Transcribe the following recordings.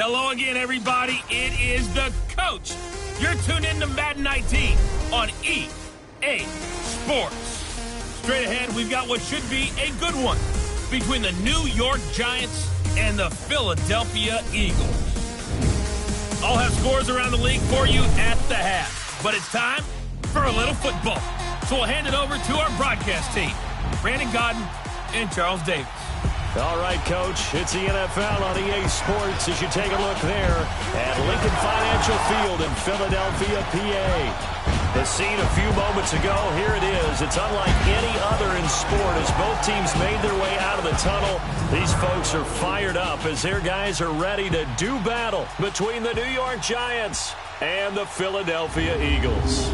Hello again, everybody. It is the coach. You're tuned in to Madden 19 on EA Sports. Straight ahead, we've got what should be a good one between the New York Giants and the Philadelphia Eagles. I'll have scores around the league for you at the half. But it's time for a little football. So we'll hand it over to our broadcast team, Brandon Godden and Charles Davis. All right, Coach, it's the NFL on EA Sports as you take a look there at Lincoln Financial Field in Philadelphia, PA. The scene a few moments ago, here it is. It's unlike any other in sport as both teams made their way out of the tunnel. These folks are fired up as their guys are ready to do battle between the New York Giants and the Philadelphia Eagles.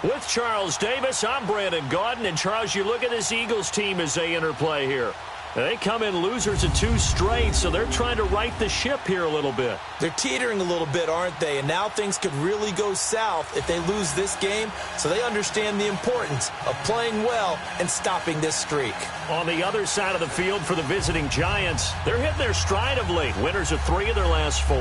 With Charles Davis, I'm Brandon Gaudin. And, Charles, you look at this Eagles team as they interplay here. They come in losers of 2 straight, so they're trying to right the ship here a little bit. They're teetering a little bit, aren't they? And now things could really go south if they lose this game, so they understand the importance of playing well and stopping this streak. On the other side of the field for the visiting Giants, they're hitting their stride of late. Winners of 3 of their last 4.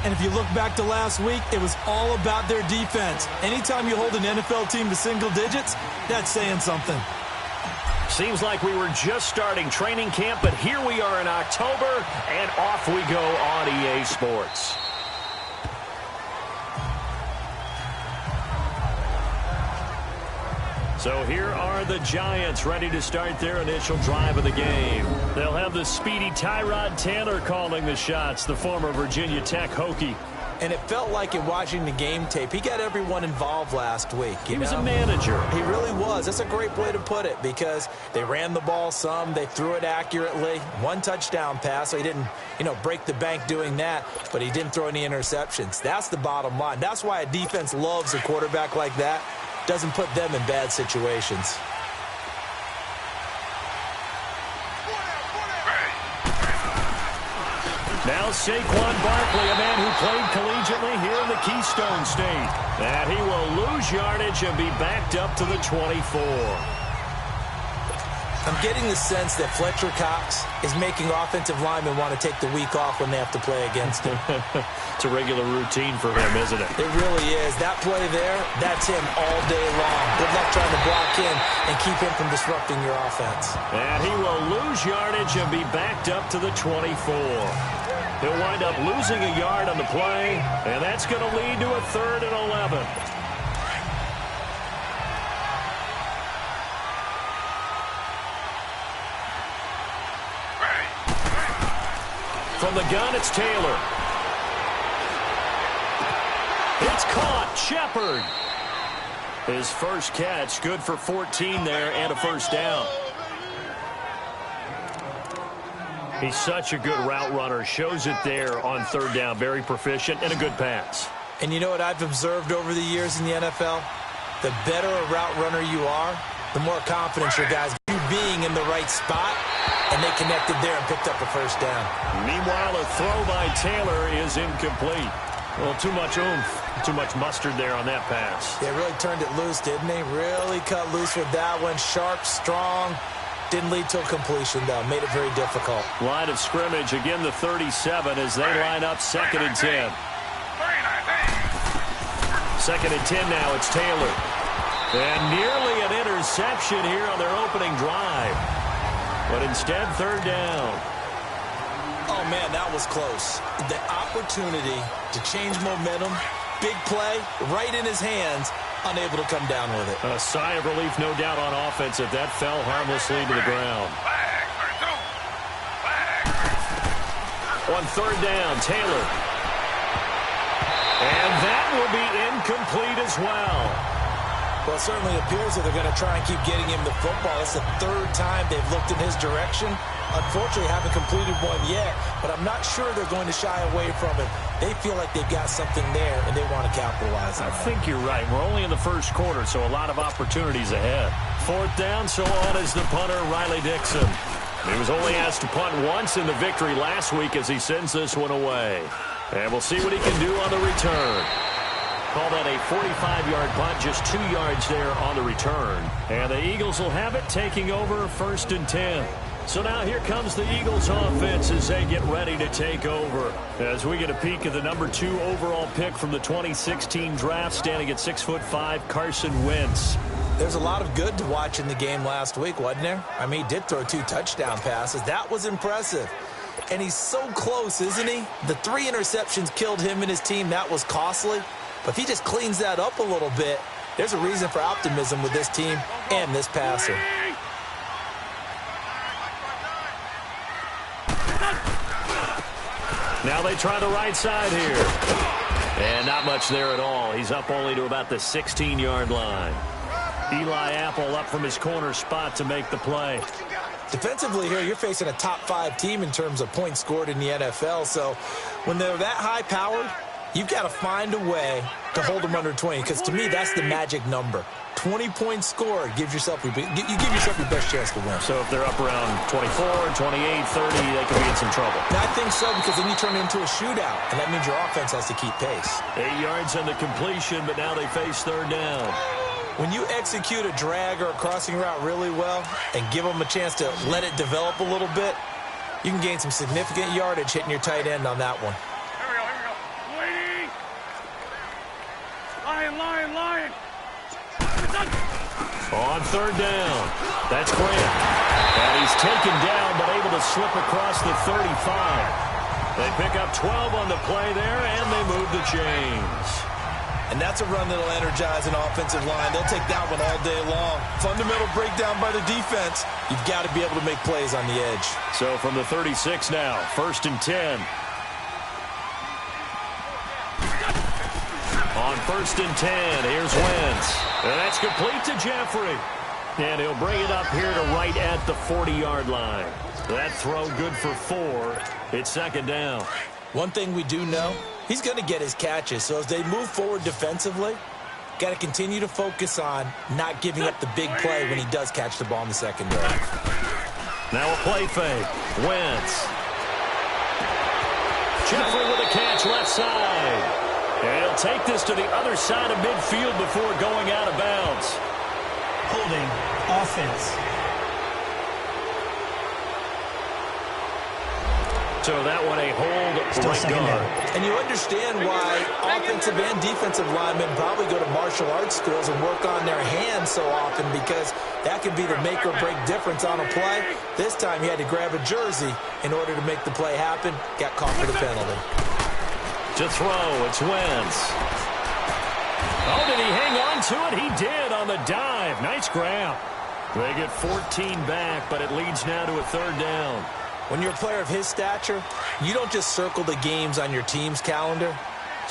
And if you look back to last week, it was all about their defense. Anytime you hold an NFL team to single digits, that's saying something. Seems like we were just starting training camp, but here we are in October, and off we go on EA Sports. So here are the Giants ready to start their initial drive of the game. They'll have the speedy Tyrod Taylor calling the shots, the former Virginia Tech Hokie. And it felt like in watching the game tape, he got everyone involved last week. He was a manager. He really was. That's a great way to put it because they ran the ball some. They threw it accurately. 1 touchdown pass, so he didn't, break the bank doing that, but he didn't throw any interceptions. That's the bottom line. That's why a defense loves a quarterback like that. Doesn't put them in bad situations. Now Saquon Barkley, a man who played collegiately here in the Keystone State. And he will lose yardage and be backed up to the 24. I'm getting the sense that Fletcher Cox is making offensive linemen want to take the week off when they have to play against him. It's a regular routine for him, isn't it? It really is. That play there, that's him all day long. Good luck trying to block him and keep him from disrupting your offense. And he will lose yardage and be backed up to the 24. He'll wind up losing a yard on the play, and that's going to lead to a 3rd and 11. From the gun, it's Taylor. It's caught. Shepard. His first catch, good for 14 there and a first down. He's such a good route runner. Shows it there on 3rd down. Very proficient and a good pass. And you know what I've observed over the years in the NFL? The better a route runner you are, the more confidence your guys you being in the right spot. And they connected there and picked up a first down. Meanwhile, a throw by Taylor is incomplete. Well, too much oomph, too much mustard there on that pass. They really turned it loose, didn't they? Really cut loose with that one. Sharp, strong. Didn't lead to a completion, though. Made it very difficult. Line of scrimmage, again the 37 as they line up 2nd and 10. 2nd and 10 now, it's Taylor. And nearly an interception here on their opening drive. But instead, 3rd down. Oh, man, that was close. The opportunity to change momentum, big play, right in his hands, unable to come down with it. A sigh of relief, no doubt, on offense if that fell harmlessly to the ground. On third down, Taylor. And that will be incomplete as well. Well, it certainly appears that they're going to try and keep getting him the football. It's the third time they've looked in his direction. Unfortunately, haven't completed one yet, but I'm not sure they're going to shy away from it. They feel like they've got something there, and they want to capitalize on it. I think you're right. We're only in the first quarter, so a lot of opportunities ahead. Fourth down, so on is the punter, Riley Dixon. He was only asked to punt once in the victory last week as he sends this one away. And we'll see what he can do on the return. Call that a 45-yard punt, just 2 yards there on the return. And the Eagles will have it, taking over 1st and 10. So now here comes the Eagles offense as they get ready to take over. As we get a peek at the number 2 overall pick from the 2016 draft, standing at 6'5", Carson Wentz. There's a lot of good to watch in the game last week, wasn't there? I mean, he did throw 2 touchdown passes. That was impressive. And he's so close, isn't he? The 3 interceptions killed him and his team. That was costly. But if he just cleans that up a little bit, there's a reason for optimism with this team and this passer. Now they try the right side here. And not much there at all. He's up only to about the 16-yard line. Eli Apple up from his corner spot to make the play. Defensively here, you're facing a top 5 team in terms of points scored in the NFL. So when they're that high-powered, you've got to find a way to hold them under 20, because to me, that's the magic number. 20 points scored gives yourself you give yourself your best chance to win. So if they're up around 24, 28, 30, they could be in some trouble. And I think so, because then you turn it into a shootout, and that means your offense has to keep pace. 8 yards on the completion, but now they face third down. When you execute a drag or a crossing route really well and give them a chance to let it develop a little bit, you can gain some significant yardage hitting your tight end on that one. Lion. On third down, that's Grant. And he's taken down, but able to slip across the 35. They pick up 12 on the play there, and they move the chains. And that's a run that'll energize an offensive line. They'll take that one all day long. Fundamental breakdown by the defense. You've got to be able to make plays on the edge. So from the 36 now, 1st and 10. On 1st and 10, here's Wentz. And that's complete to Jeffrey. And he'll bring it up here to right at the 40-yard line. That throw good for 4. It's 2nd down. One thing we do know, he's going to get his catches. So as they move forward defensively, got to continue to focus on not giving up the big play when he does catch the ball in the secondary. Now a play fake. Wentz. Jeffrey with a catch left side. And he'll take this to the other side of midfield before going out of bounds. Holding offense. So that one a hold right guard. And you understand why offensive and defensive linemen probably go to martial arts schools and work on their hands so often, because that can be the make or break difference on a play. This time he had to grab a jersey in order to make the play happen. Got caught for the penalty. To throw, it's Wentz. Oh, did he hang on to it? He did on the dive. Nice grab. They get 14 back, but it leads now to a 3rd down. When you're a player of his stature, you don't just circle the games on your team's calendar.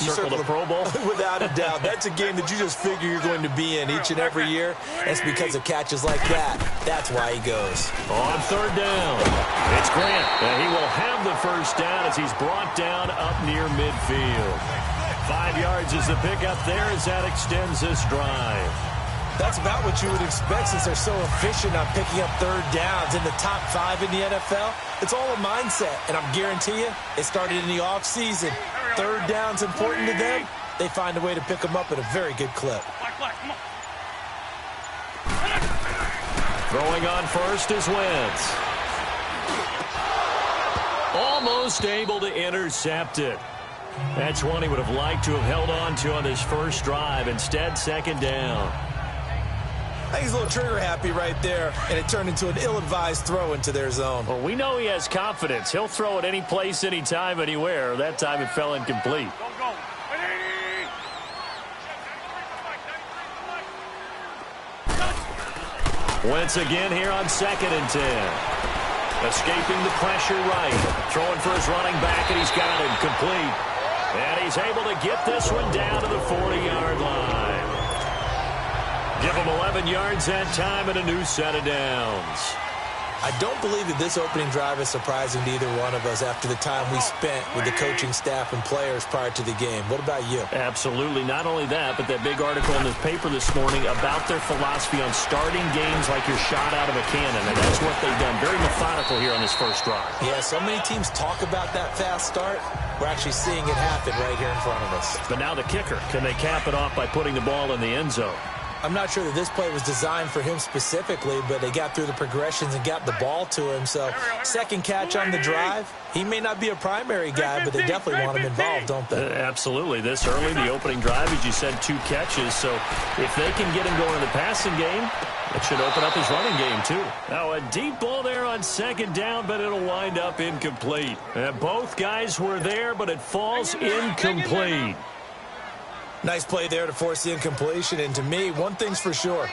You circle the Pro Bowl? Without a doubt. That's a game that you just figure you're going to be in each and every year. That's because of catches like that. That's why he goes. On 3rd down, it's Grant. And he will have the 1st down as he's brought down up near midfield. 5 yards is the pickup there as that extends this drive. That's about what you would expect, since they're so efficient on picking up 3rd downs in the top 5 in the NFL. It's all a mindset, and I'm guarantee you, it started in the offseason. 3rd down's important to them. They find a way to pick them up at a very good clip. Throwing on first is Wentz. Almost able to intercept it. That's one he would have liked to have held on to on his first drive. Instead, 2nd down. I think he's a little trigger happy right there, and it turned into an ill-advised throw into their zone. Well, we know he has confidence. He'll throw it any place, anytime, anywhere. That time it fell incomplete. Wentz again here on 2nd and 10. Escaping the pressure right. Throwing for his running back, and he's got him complete. And he's able to get this one down to the 40-yard line. Give him 11 yards that time and a new set of downs. I don't believe that this opening drive is surprising to either one of us after the time we spent with the coaching staff and players prior to the game. What about you? Absolutely. Not only that, but that big article in the paper this morning about their philosophy on starting games like you're shot out of a cannon, and that's what they've done. Very methodical here on this first drive. Yeah, so many teams talk about that fast start. We're actually seeing it happen right here in front of us. But now the kicker. Can they cap it off by putting the ball in the end zone? I'm not sure that this play was designed for him specifically, but they got through the progressions and got the ball to him. So, second catch on the drive. He may not be a primary guy, but they definitely want him involved, don't they? Absolutely. This early, the opening drive, as you said, 2 catches. So, if they can get him going in the passing game, it should open up his running game, too. Now, a deep ball there on 2nd down, but it'll wind up incomplete. And both guys were there, but it falls incomplete. Nice play there to force the incompletion. And to me, one thing's for sure.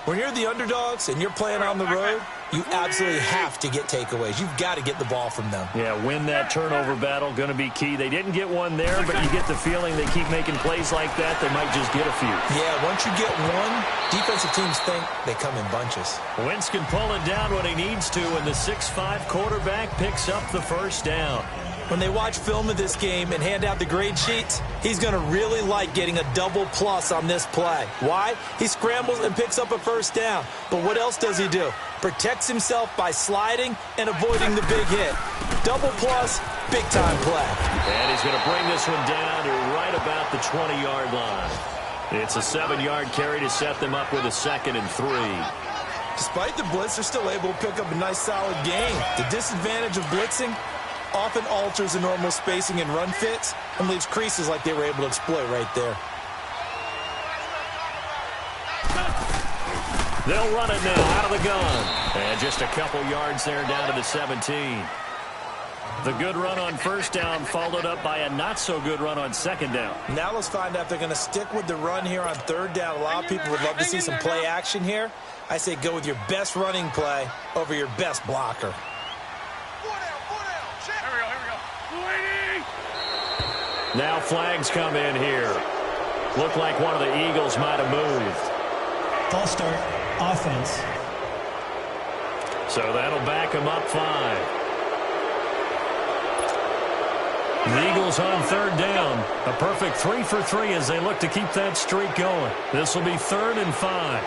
When you're the underdogs and you're playing on the road, you absolutely have to get takeaways. You've got to get the ball from them. Yeah, win that turnover battle, going to be key. They didn't get one there, but you get the feeling they keep making plays like that, they might just get a few. Yeah, once you get one, defensive teams think they come in bunches. Wentz can pull it down when he needs to, and the 6'5" quarterback picks up the first down. When they watch film of this game and hand out the grade sheets, he's going to really like getting a double plus on this play. Why? He scrambles and picks up a first down. But what else does he do? Protects himself by sliding and avoiding the big hit. Double plus, big-time play. And he's going to bring this one down to right about the 20-yard line. It's a 7-yard carry to set them up with a 2nd and 3. Despite the blitz, they're still able to pick up a nice, solid gain. The disadvantage of blitzing often alters the normal spacing and run fits and leaves creases like they were able to exploit right there. They'll run it now out of the gun. And just a couple yards there down to the 17. The good run on first down followed up by a not-so-good run on 2nd down. Now let's find out if they're going to stick with the run here on 3rd down. A lot of people would love to see some play action here. I say go with your best running play over your best blocker. Now flags come in here. Looked like one of the Eagles might have moved. False start, offense. So that'll back them up 5. The Eagles on 3rd down. A perfect 3 for 3 as they look to keep that streak going. This will be 3rd and 5.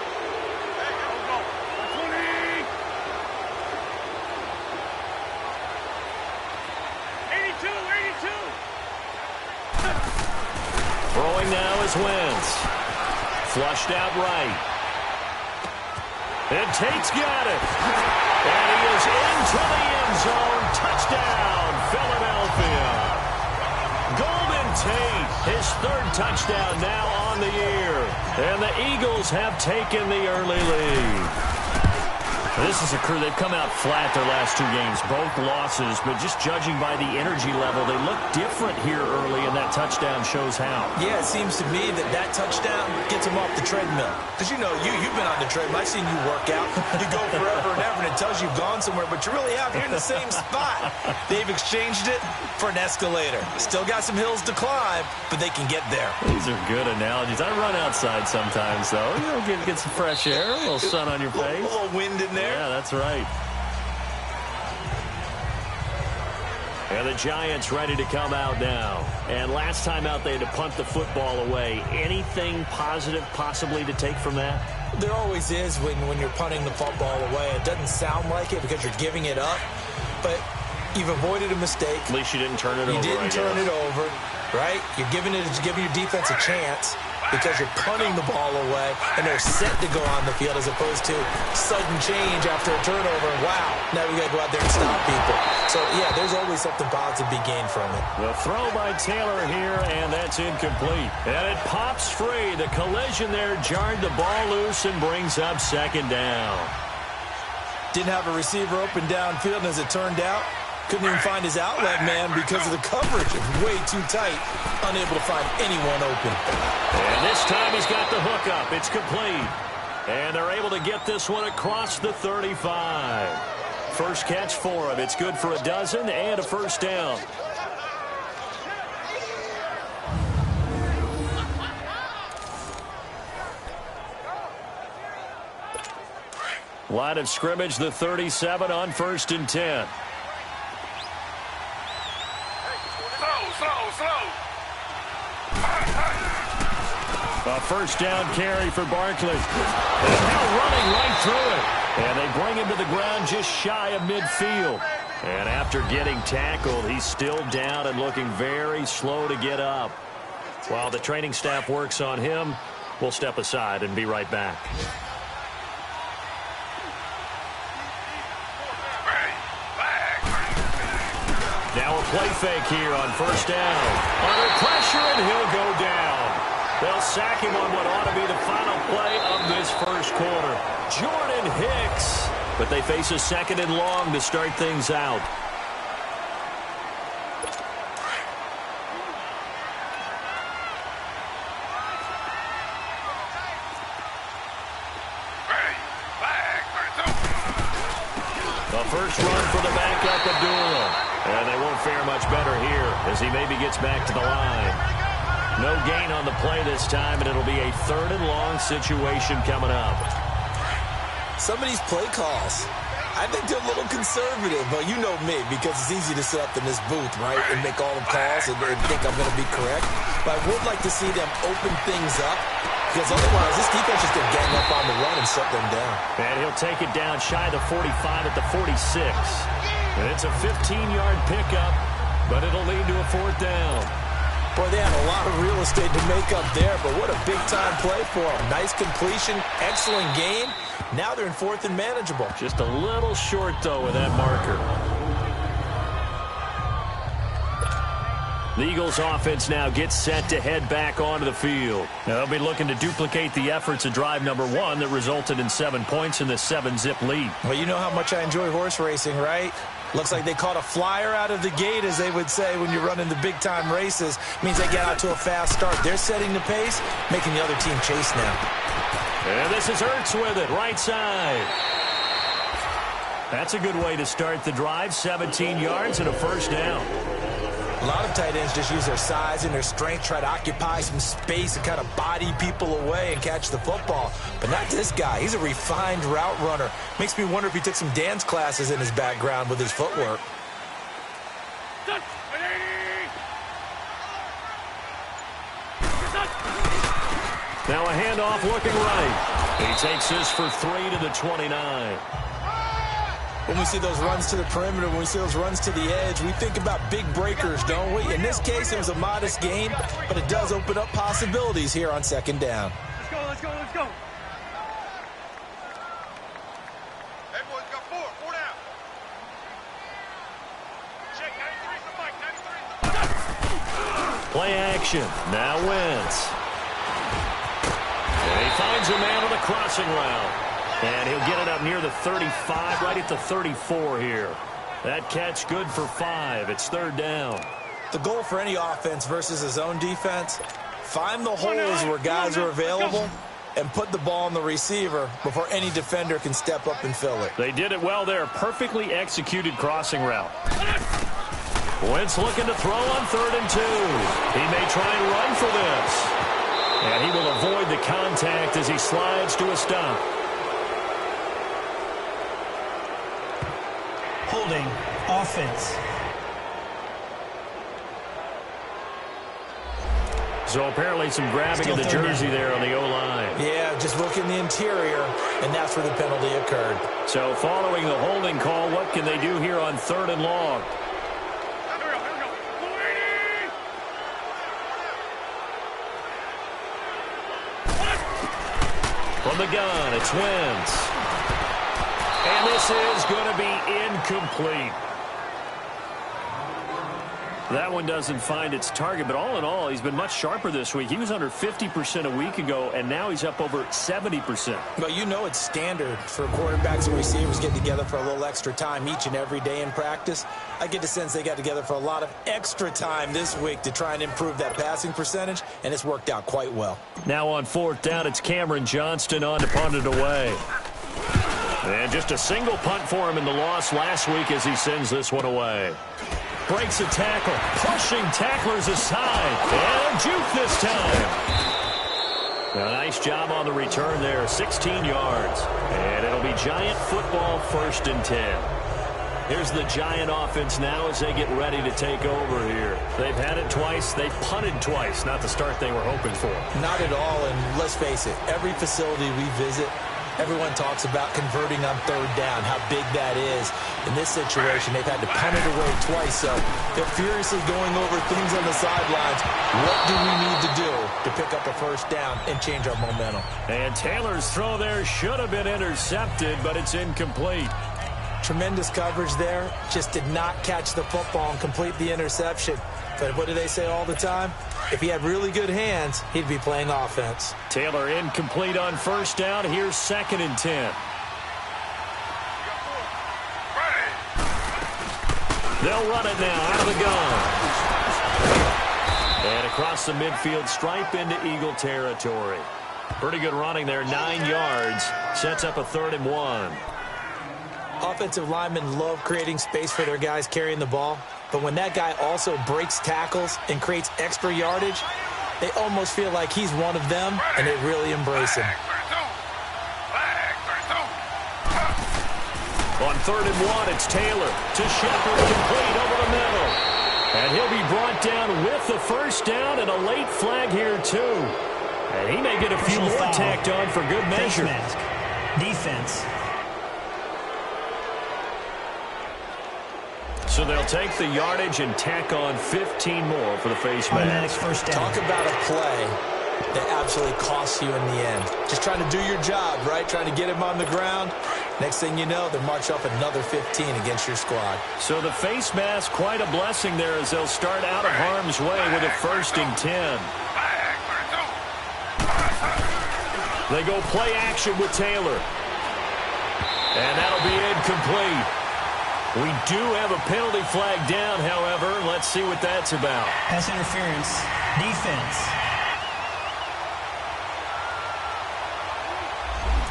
Throwing now is Wentz. Flushed out right. And Tate's got it. And he is into the end zone. Touchdown, Philadelphia. Golden Tate, his 3rd touchdown now on the year. And the Eagles have taken the early lead. This is a crew, they've come out flat their last 2 games, both losses, but just judging by the energy level, they look different here early, and that touchdown shows how. Yeah, it seems to me that touchdown gets them off the treadmill. Because, you know, you've been on the treadmill. I've seen you work out. You go forever and ever, and it tells you you've gone somewhere, but you really have. You're in the same spot. They've exchanged it for an escalator. Still got some hills to climb, but they can get there. These are good analogies. I run outside sometimes, though. You know, get some fresh air, a little sun on your face. A little wind in there. Yeah, that's right. And the Giants ready to come out now. And last time out, they had to punt the football away. Anything positive possibly to take from that? There always is when you're punting the football away. It doesn't sound like it because you're giving it up, but you've avoided a mistake. At least you didn't turn it over. You didn't turn it over, right? You're giving your defense a chance because you're punting the ball away, and they're set to go on the field as opposed to sudden change after a turnover. Wow, now we got to go out there and stop people. So, yeah, there's always something positive to be gained from it. The throw by Taylor here, and that That's incomplete. And it pops free. The collision there jarred the ball loose and brings up second down. Didn't have a receiver open downfield, and as it turned out, couldn't even find his outlet man because of the coverage. Way too tight, unable to find anyone open. And this time he's got the hook up. It's complete. And they're able to get this one across the 35. First catch for him. It's good for a dozen and a first down. Line of scrimmage, the 37 on 1st and 10. A first down carry for Barkley. And now running right through it. And they bring him to the ground just shy of midfield. And after getting tackled, he's still down and looking very slow to get up. While the training staff works on him, we'll step aside and be right back. Now a play fake here on first down. Under pressure, and he'll go down. They'll sack him on what ought to be the final play of this first quarter. Jordan Hicks. But they face a 2nd and long to start things out. The first run for the backup, Abdullah. And they won't fare much better here as he maybe gets back to the line. No gain on the play this time, and it'll be a 3rd and long situation coming up. Some of these play calls, I think they're a little conservative, but you know me, because it's easy to sit up in this booth, right, and make all the calls and think I'm going to be correct. But I would like to see them open things up, because otherwise this defense is going to gang up on the run and shut them down. And he'll take it down shy of the 45 at the 46. And it's a 15-yard pickup, but it'll lead to a 4th down. Boy, they had a lot of real estate to make up there, but what a big-time play for them. Nice completion, excellent game. Now they're in 4th and manageable. Just a little short, though, with that marker. The Eagles offense now gets set to head back onto the field. Now they'll be looking to duplicate the efforts of drive number 1 that resulted in 7 points in the 7-zip lead. Well, you know how much I enjoy horse racing, right? Looks like they caught a flyer out of the gate, as they would say when you're running the big-time races. Means they get out to a fast start. They're setting the pace, making the other team chase now. And this is Ertz with it, right side. That's a good way to start the drive. 17 yards and a first down. A lot of tight ends just use their size and their strength, try to occupy some space and kind of body people away and catch the football. But not this guy. He's a refined route runner. Makes me wonder if he took some dance classes in his background with his footwork. Now a handoff looking right. He takes this for 3 to the 29. When we see those runs to the perimeter, when we see those runs to the edge, we think about big breakers, don't we? In this case, it was a modest gain, but it does open up possibilities here on 2nd down. Let's go, let's go, let's go. Hey, boys, got 4 down. Check, 93's the mic, 93's the mic. Play action. Now Wentz. And he finds a man on the crossing route. And he'll get it up near the 35, right at the 34 here. That catch good for 5. It's 3rd down. The goal for any offense versus his own defense, find the holes where guys are available and put the ball on the receiver before any defender can step up and fill it. They did it well there. Perfectly executed crossing route. Wentz looking to throw on 3rd and 2. He may try and run for this. And he will avoid the contact as he slides to a stop. Holding offense. So apparently some grabbing of the jersey there on the O-line. Yeah, just look in the interior, and that's where the penalty occurred. So following the holding call, what can they do here on 3rd and long? From the gun, it's Wentz. And this is going to be incomplete. That one doesn't find its target, but all in all, he's been much sharper this week. He was under 50% a week ago, and now he's up over 70%. Well, you know it's standard for quarterbacks and receivers getting together for a little extra time each and every day in practice. I get the sense they got together for a lot of extra time this week to try and improve that passing percentage, and it's worked out quite well. Now on 4th down, it's Cameron Johnston on to punt it away. And just a single punt for him in the loss last week as he sends this one away. Breaks a tackle, pushing tacklers aside, and a juke this time. A nice job on the return there, 16 yards. And it'll be Giant football 1st and 10. Here's the Giant offense now as they get ready to take over here. They've had it twice. They've punted twice. Not the start they were hoping for. Not at all, and let's face it, every facility we visit, everyone talks about converting on 3rd down, how big that is. In this situation, they've had to punt it away twice, so they're furiously going over things on the sidelines. What do we need to do to pick up a 1st down and change our momentum? And Taylor's throw there should have been intercepted, but it's incomplete. Tremendous coverage there. Just did not catch the football and complete the interception. But what do they say all the time? If he had really good hands, he'd be playing offense. Taylor incomplete on 1st down. Here's 2nd and 10. They'll run it now out of the gun. And across the midfield stripe into Eagle territory. Pretty good running there, 9 yards. Sets up a 3rd and 1. Offensive linemen love creating space for their guys carrying the ball. But when that guy also breaks tackles and creates extra yardage, they almost feel like he's one of them, and they really embrace him. On 3rd and 1, it's Taylor to Shepard, complete over the middle. And he'll be brought down with the 1st down and a late flag here, too. And he may get a few more tacked on for good measure. Defense. So they'll take the yardage and tack on 15 more for the face mask. 1st down. Talk about a play that absolutely costs you in the end. Just trying to do your job, right? Trying to get him on the ground. Next thing you know, they march up another 15 against your squad. So the face mask, quite a blessing there as they'll start out of harm's way with a 1st and 10. They go play action with Taylor. And that'll be incomplete. We do have a penalty flag down, however. Let's see what that's about. Pass interference. Defense.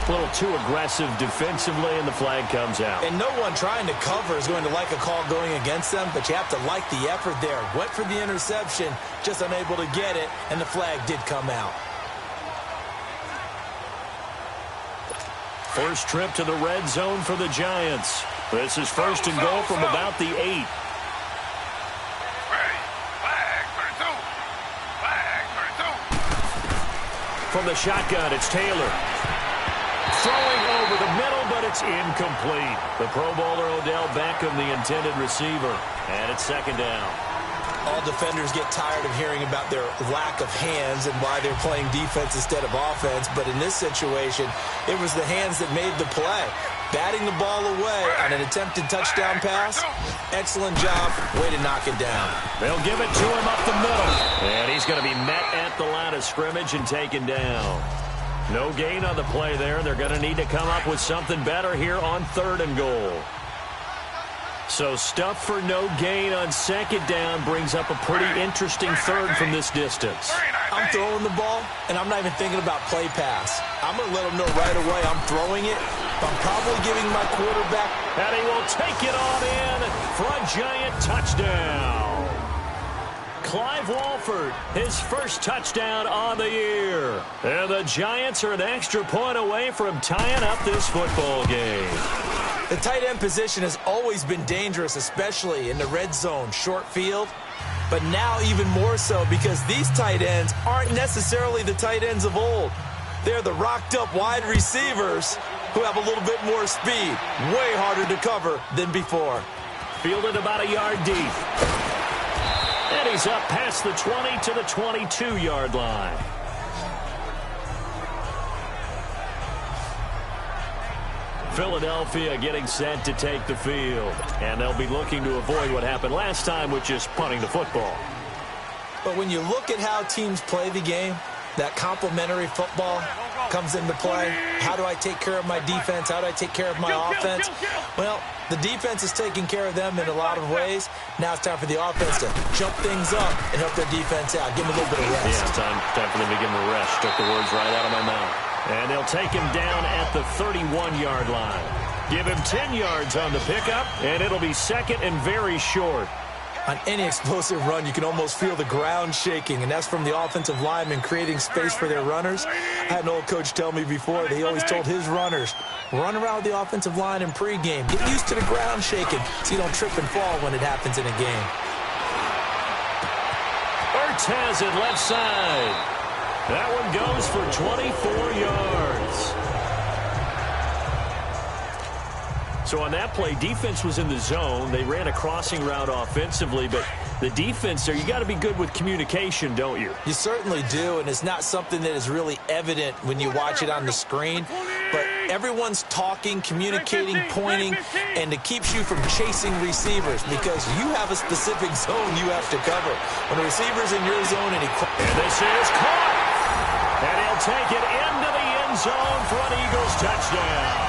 A little too aggressive defensively, and the flag comes out. And no one trying to cover is going to like a call going against them, but you have to like the effort there. Went for the interception, just unable to get it, and the flag did come out. First trip to the red zone for the Giants. This is 1st and goal from about the 8. From the shotgun, it's Taylor. Throwing over the middle, but it's incomplete. The Pro Bowler Odell Beckham, the intended receiver. And it's 2nd down. All defenders get tired of hearing about their lack of hands and why they're playing defense instead of offense. But in this situation, it was the hands that made the play. Batting the ball away on an attempted touchdown pass. Excellent job. Way to knock it down. They'll give it to him up the middle. And he's going to be met at the line of scrimmage and taken down. No gain on the play there. They're going to need to come up with something better here on 3rd and goal. So stuff for no gain on 2nd down brings up a pretty interesting 3rd from this distance. I'm throwing the ball, and I'm not even thinking about play pass. I'm going to let them know right away I'm throwing it. I'm probably giving my quarterback. And he will take it on in for a Giant touchdown. Clive Walford, his 1st touchdown on the year. And the Giants are an extra point away from tying up this football game. The tight end position has always been dangerous, especially in the red zone, short field. But now even more so because these tight ends aren't necessarily the tight ends of old. They're the rocked-up wide receivers who have a little bit more speed. Way harder to cover than before. Fielded about a yard deep. And he's up past the 20 to the 22-yard line. Philadelphia getting set to take the field. And they'll be looking to avoid what happened last time, which is punting the football. But when you look at how teams play the game, that complementary football comes into play. How do I take care of my defense? How do I take care of my offense? Well, the defense is taking care of them in a lot of ways. Now it's time for the offense to jump things up and help their defense out. Give them a little bit of rest. Yeah, it's time for them to give them a rest. Took the words right out of my mouth. And they'll take him down at the 31-yard line. Give him 10 yards on the pickup, and it'll be second and very short. On any explosive run, you can almost feel the ground shaking, and that's from the offensive linemen creating space for their runners. I had an old coach tell me before that he always told his runners, run around the offensive line in pregame. Get used to the ground shaking so you don't trip and fall when it happens in a game. Ertz has it left side. That one goes for 24 yards. So on that play, defense was in the zone. They ran a crossing route offensively, but the defense there, you got to be good with communication, don't you? You certainly do, and it's not something that is really evident when you watch it on the screen. But everyone's talking, communicating, pointing, and it keeps you from chasing receivers because you have a specific zone you have to cover. When the receiver's in your zone and this is caught. And he'll take it into the end zone for an Eagles touchdown.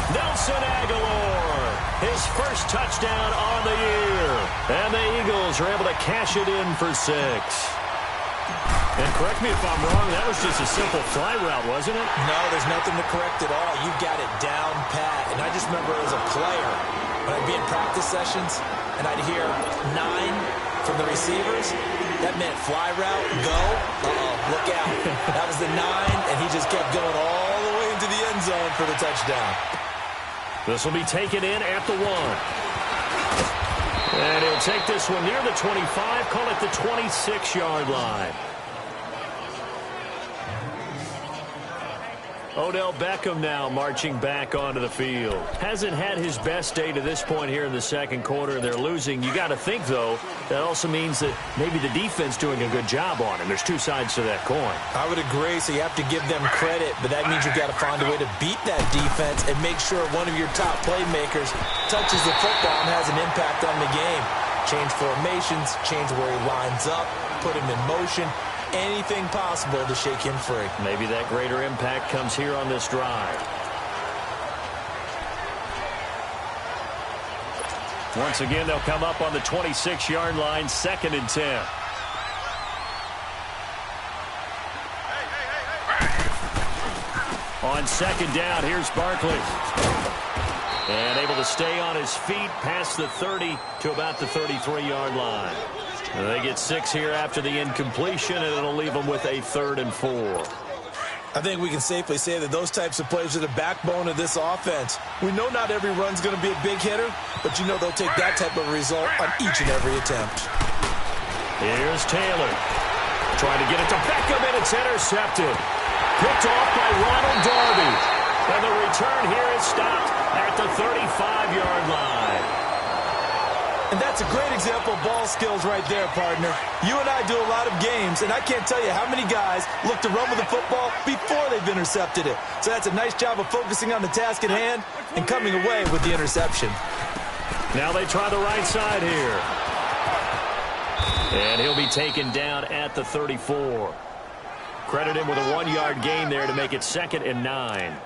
Nelson Aguilar, his first touchdown on the year. And the Eagles are able to cash it in for 6. And correct me if I'm wrong, that was just a simple fly route, wasn't it? No, there's nothing to correct at all. You got it down pat. And I just remember as a player, when I'd be in practice sessions, and I'd hear 9 from the receivers, that meant fly route, go, look out. That was the 9, and he just kept going all the way into the end zone for the touchdown. This will be taken in at the 1. And he'll take this one near the 25, call it the 26-yard line. Odell Beckham now marching back onto the field. Hasn't had his best day to this point here in the second quarter. They're losing. You got to think, though, that also means that maybe the defense doing a good job on him. There's two sides to that coin. I would agree, so you have to give them credit, but that means you've got to find a way to beat that defense and make sure one of your top playmakers touches the football and has an impact on the game. Change formations, change where he lines up, put him in motion. Anything possible to shake him free. Maybe that greater impact comes here on this drive. Once again, they'll come up on the 26-yard line, 2nd and 10. On 2nd down, here's Barkley. And able to stay on his feet past the 30 to about the 33-yard line. They get 6 here after the incompletion, and it'll leave them with a 3rd and 4. I think we can safely say that those types of plays are the backbone of this offense. We know not every run's going to be a big hitter, but you know they'll take that type of result on each and every attempt. Here's Taylor. Trying to get it to Beckham, and it's intercepted. Picked off by Ronald Darby. And the return here is stopped at the 35-yard line. And that's a great example of ball skills right there, partner. You and I do a lot of games, and I can't tell you how many guys look to run with the football before they've intercepted it. So that's a nice job of focusing on the task at hand and coming away with the interception. Now they try the right side here. And he'll be taken down at the 34. Credit him with a 1-yard gain there to make it 2nd and 9.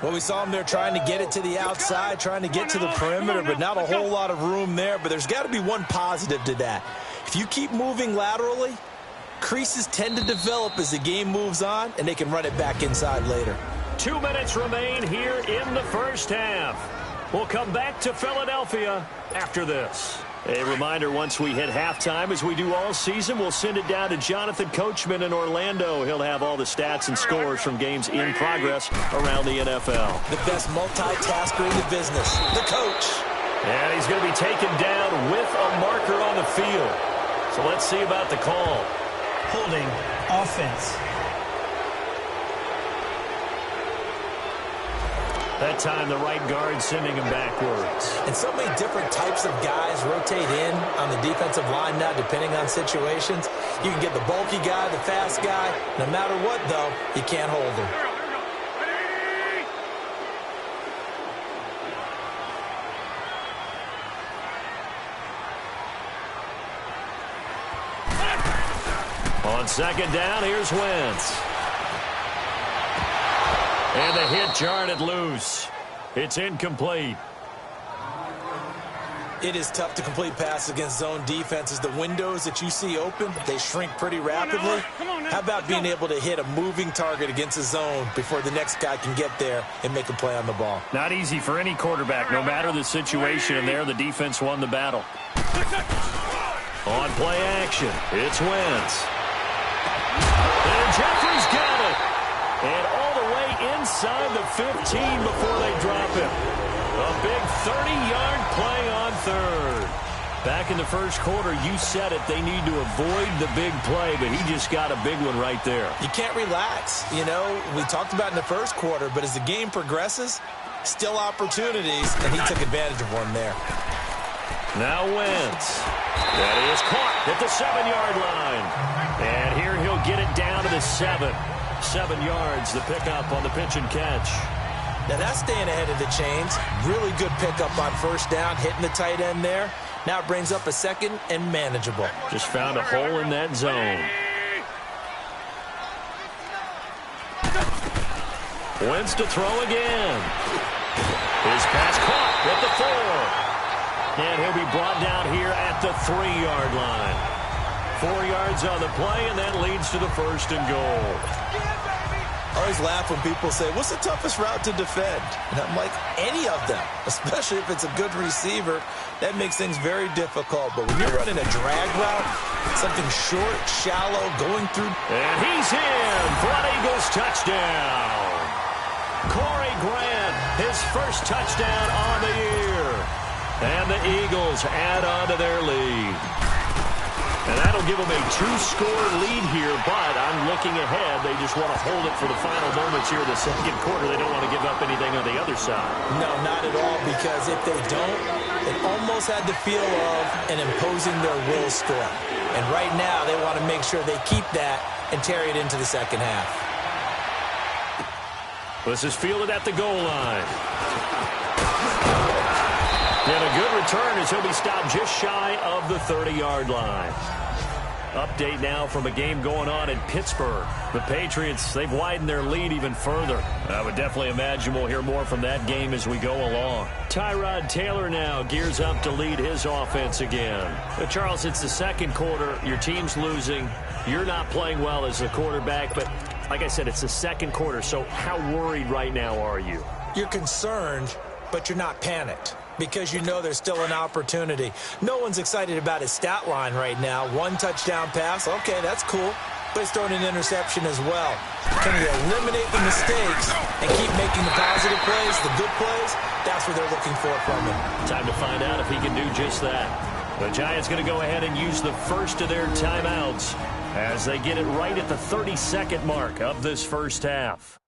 Well, we saw him there trying to get it to the outside, trying to get to the perimeter, but not a whole lot of room there. But there's got to be one positive to that. If you keep moving laterally, creases tend to develop as the game moves on, and they can run it back inside later. 2 minutes remain here in the first half. We'll come back to Philadelphia after this. A reminder, once we hit halftime, as we do all season, we'll send it down to Jonathan Coachman in Orlando. He'll have all the stats and scores from games in progress around the NFL. The best multitasker in the business, the coach. And he's going to be taken down with a marker on the field. So let's see about the call. Holding offense. That time, the right guard sending him backwards. And so many different types of guys rotate in on the defensive line now, depending on situations. You can get the bulky guy, the fast guy. No matter what, though, you can't hold him. On second down, here's Wentz. And the hit jarred it loose. It's incomplete. It is tough to complete passes against zone defenses. The windows that you see open, they shrink pretty rapidly. How about being able to hit a moving target against a zone before the next guy can get there and make a play on the ball? Not easy for any quarterback, no matter the situation. And there, the defense won the battle. On play action, it's Wentz. And Jeffrey's got it. And all the way inside the 15 before they drop him. A big 30-yard play on third. Back in the first quarter, you said it, they need to avoid the big play, but he just got a big one right there. You can't relax. You know, we talked about in the first quarter, but as the game progresses, still opportunities, and he took advantage of one there. Now Wentz. That is caught at the 7-yard line. And here he'll get it down to the 7. 7 yards, the pickup on the pitch and catch. Now that's staying ahead of the chains. Really good pickup on first down, hitting the tight end there. Now it brings up a second and manageable. Just found a hole in that zone. Wentz to throw again. His pass caught at the 4. And he'll be brought down here at the 3-yard line. 4 yards on the play, and that leads to the first and goal. I always laugh when people say, what's the toughest route to defend? And I'm like, any of them, especially if it's a good receiver. That makes things very difficult. But when you're running a drag route, something short, shallow, going through. And he's in for an Eagles touchdown. Corey Grant, his first touchdown on the year. And the Eagles add on to their lead. And that'll give them a 2-score lead here, but I'm looking ahead. They just want to hold it for the final moments here in the second quarter. They don't want to give up anything on the other side. No, not at all, because if they don't, it almost had the feel of an imposing their will score. And right now, they want to make sure they keep that and carry it into the second half. This is fielded at the goal line. And a good return as he'll be stopped just shy of the 30-yard line. Update now from a game going on in Pittsburgh. The Patriots, they've widened their lead even further. I would definitely imagine we'll hear more from that game as we go along. Tyrod Taylor now gears up to lead his offense again. But Charles, it's the second quarter. Your team's losing. You're not playing well as the quarterback, but like I said, it's the second quarter. So how worried right now are you? You're concerned, but you're not panicked, because you know there's still an opportunity. No one's excited about his stat line right now. 1 touchdown pass, okay, that's cool. But he's throwing an interception as well. Can he eliminate the mistakes and keep making the positive plays, the good plays? That's what they're looking for from him. Time to find out if he can do just that. The Giants going to go ahead and use the first of their timeouts as they get it right at the 32nd mark of this first half.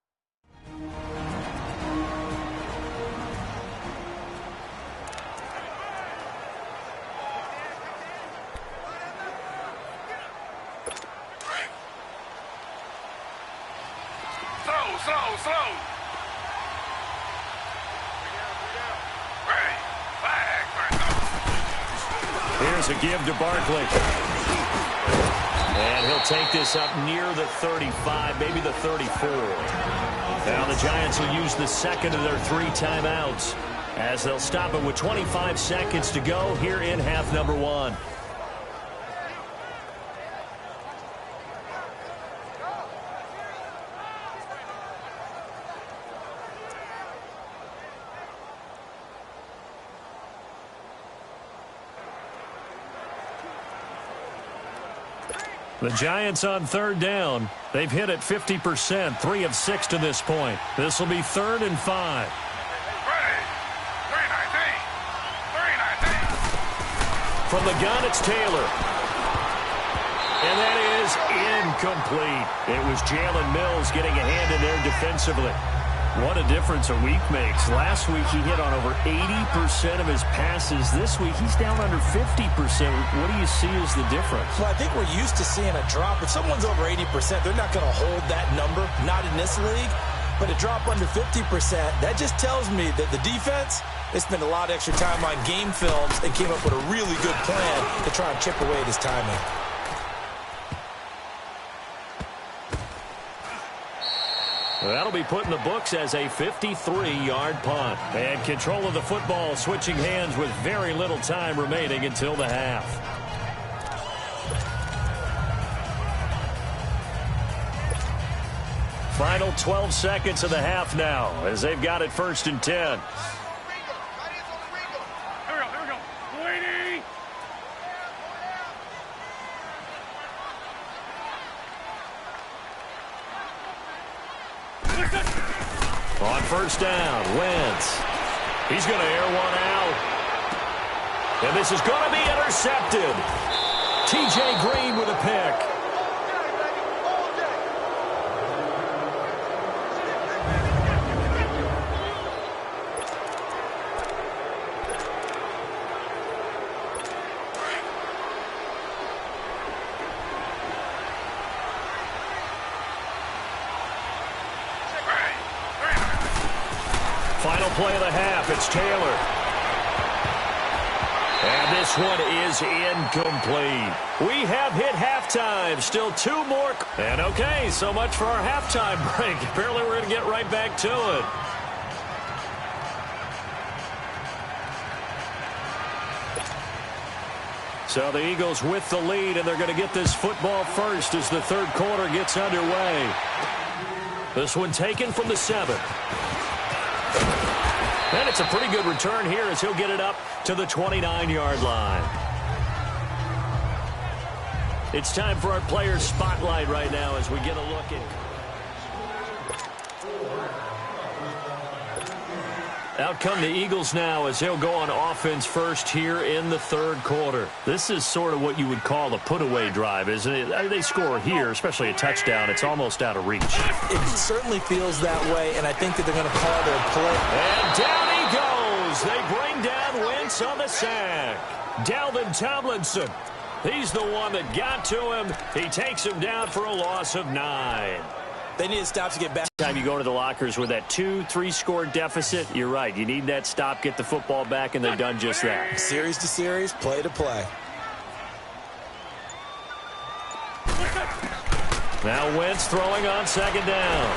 Slow. Ready. Flag. Here's a give to Barkley. And he'll take this up near the 35, maybe the 34. Now the Giants will use the second of their 3 timeouts as they'll stop it with 25 seconds to go here in half number 1. The Giants on third down. They've hit it 50%, 3 of 6 to this point. This will be 3rd and 5. Ready. 3-19. From the gun, it's Taylor. And that is incomplete. It was Jalen Mills getting a hand in there defensively. What a difference a week makes. Last week he hit on over 80% of his passes. This week he's down under 50%. What do you see as the difference? Well, I think we're used to seeing a drop. If someone's over 80%, they're not going to hold that number, not in this league. But a drop under 50%, that just tells me that the defense, they spent a lot of extra time on game films and came up with a really good plan to try and chip away at his timing. That'll be put in the books as a 53-yard punt. And control of the football switching hands with very little time remaining until the half. Final 12 seconds of the half now as they've got it 1st and 10. Here we go. Lady! On 1st down, Wentz. He's going to air one out. And this is going to be intercepted. T.J. Green with a pick. Final play of the half, it's Taylor. And this one is incomplete. We have hit halftime, still 2 more. And okay, so much for our halftime break. Apparently we're going to get right back to it. So the Eagles with the lead, and they're going to get this football first as the 3rd quarter gets underway. This one taken from the 7. And it's a pretty good return here as he'll get it up to the 29-yard line. It's time for our players' spotlight right now as we get a look at. Out come the Eagles now as they'll go on offense first here in the 3rd quarter. This is sort of what you would call a put-away drive, isn't it? They score here, especially a touchdown. It's almost out of reach. It certainly feels that way, and I think that they're going to call their play. And down he goes. They bring down Wentz on the sack. Dalvin Tomlinson. He's the one that got to him. He takes him down for a loss of 9. They need to stop to get back. Time you go to the lockers with that 2-3 score deficit, you're right. You need that stop, get the football back, and they've done just that. Series to series, play to play. Now Wentz throwing on 2nd down.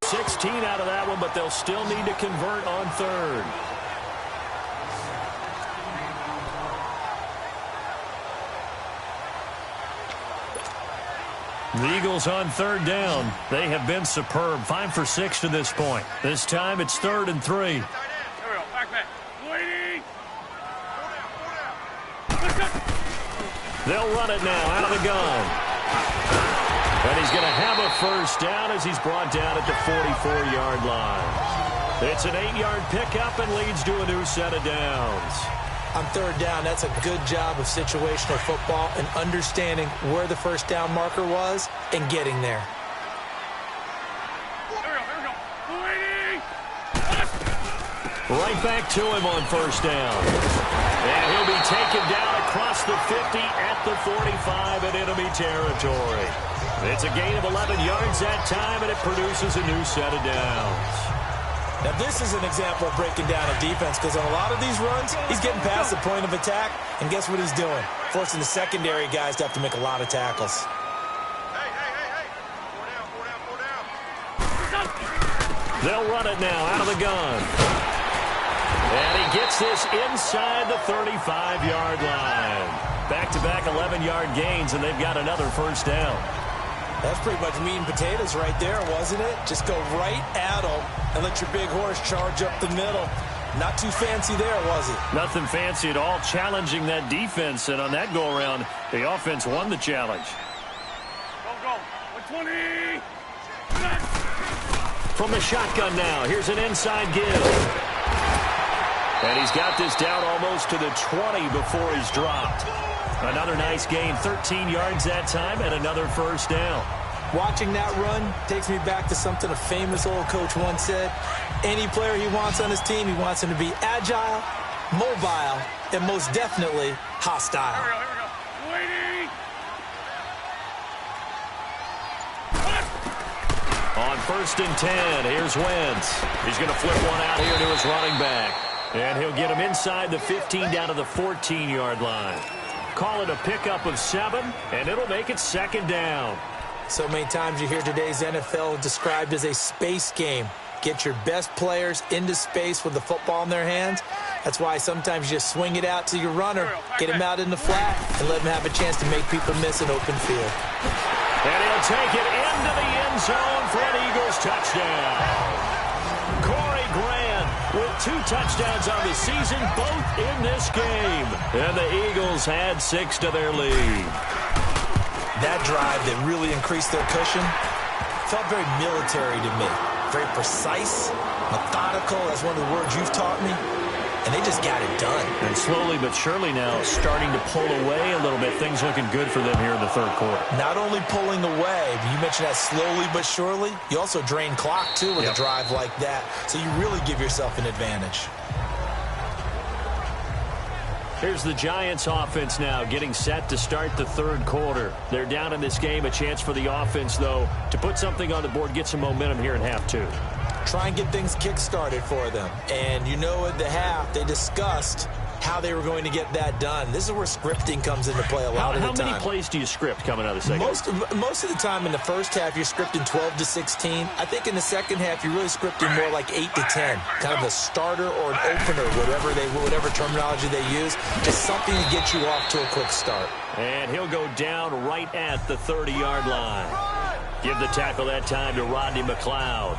16 out of that one, but they'll still need to convert on 3rd. The Eagles on 3rd down. They have been superb. 5 for 6 to this point. This time it's 3rd and 3. Here we go. Back. Lady! They'll run it now out of the gun. And he's going to have a 1st down as he's brought down at the 44-yard line. It's an 8-yard pickup and leads to a new set of downs. On 3rd down, that's a good job of situational football and understanding where the 1st down marker was and getting there. Here we go. Lady! Right back to him on 1st down. And he'll be taken down across the 50 at the 45 in enemy territory. It's a gain of 11 yards that time, and it produces a new set of downs. Now, this is an example of breaking down a defense because on a lot of these runs, he's getting past the point of attack, and guess what he's doing? Forcing the secondary guys to have to make a lot of tackles. Hey. Four down. They'll run it now out of the gun. And he gets this inside the 35-yard line. Back-to-back 11-yard gains, and they've got another 1st down. That's pretty much meat and potatoes right there, wasn't it? Just go right at them and let your big horse charge up the middle. Not too fancy there, was it? Nothing fancy at all, challenging that defense. And on that go-around, the offense won the challenge. Go. 120! From the shotgun now, here's an inside give. And he's got this down almost to the 20 before he's dropped. Another nice gain, 13 yards that time, and another 1st down. Watching that run takes me back to something a famous old coach once said. Any player he wants on his team, he wants him to be agile, mobile, and most definitely hostile. Here we go. Lady! On 1st and 10, here's Wentz. He's going to flip one out here to his running back. And he'll get him inside the 15 down to the 14-yard line. Call it a pickup of 7, and it'll make it 2nd down. So many times you hear today's NFL described as a space game. Get your best players into space with the football in their hands. That's why sometimes you just swing it out to your runner, get him out in the flat, and let him have a chance to make people miss an open field. And he'll take it into the end zone for an Eagles touchdown. Corey Grant with 2 touchdowns on the season, both in this game. And the Eagles had 6 to their lead. That drive that really increased their cushion felt very military to me. Very precise, methodical. That's one of the words you've taught me. And they just got it done. And slowly but surely now starting to pull away a little bit. Things looking good for them here in the third quarter. Not only pulling away, but you mentioned that slowly but surely. You also drain clock, too, with a drive like that. So you really give yourself an advantage. Here's the Giants offense now getting set to start the third quarter. They're down in this game. A chance for the offense, though, to put something on the board, get some momentum here in half 2. Try and get things kick-started for them. And you know at the half, they discussed how they were going to get that done. This is where scripting comes into play a lot of the time. How many plays do you script coming out of the second? Most of the time in the first half, you're scripting 12 to 16. I think in the second half, you're really scripting more like 8 to 10. Kind of a starter or an opener, whatever terminology they use. Just something to get you off to a quick start. And he'll go down right at the 30-yard line. Give the tackle that time to Rodney McLeod.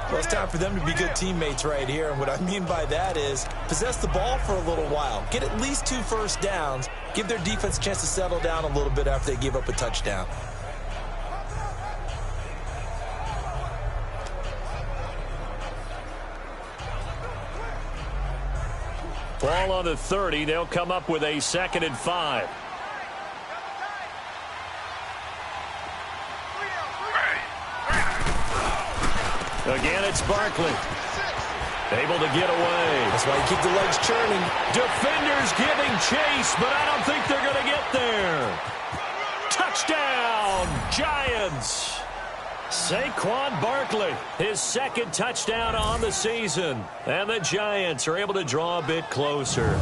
Well, it's time for them to be good teammates right here. And what I mean by that is possess the ball for a little while. Get at least 2 first downs. Give their defense a chance to settle down a little bit after they give up a touchdown. Ball on the 30. They'll come up with a 2nd and 5. Again, it's Barkley. Able to get away. That's why you keep the legs churning. Defenders giving chase, but I don't think they're going to get there. Touchdown, Giants. Saquon Barkley, his 2nd touchdown on the season. And the Giants are able to draw a bit closer.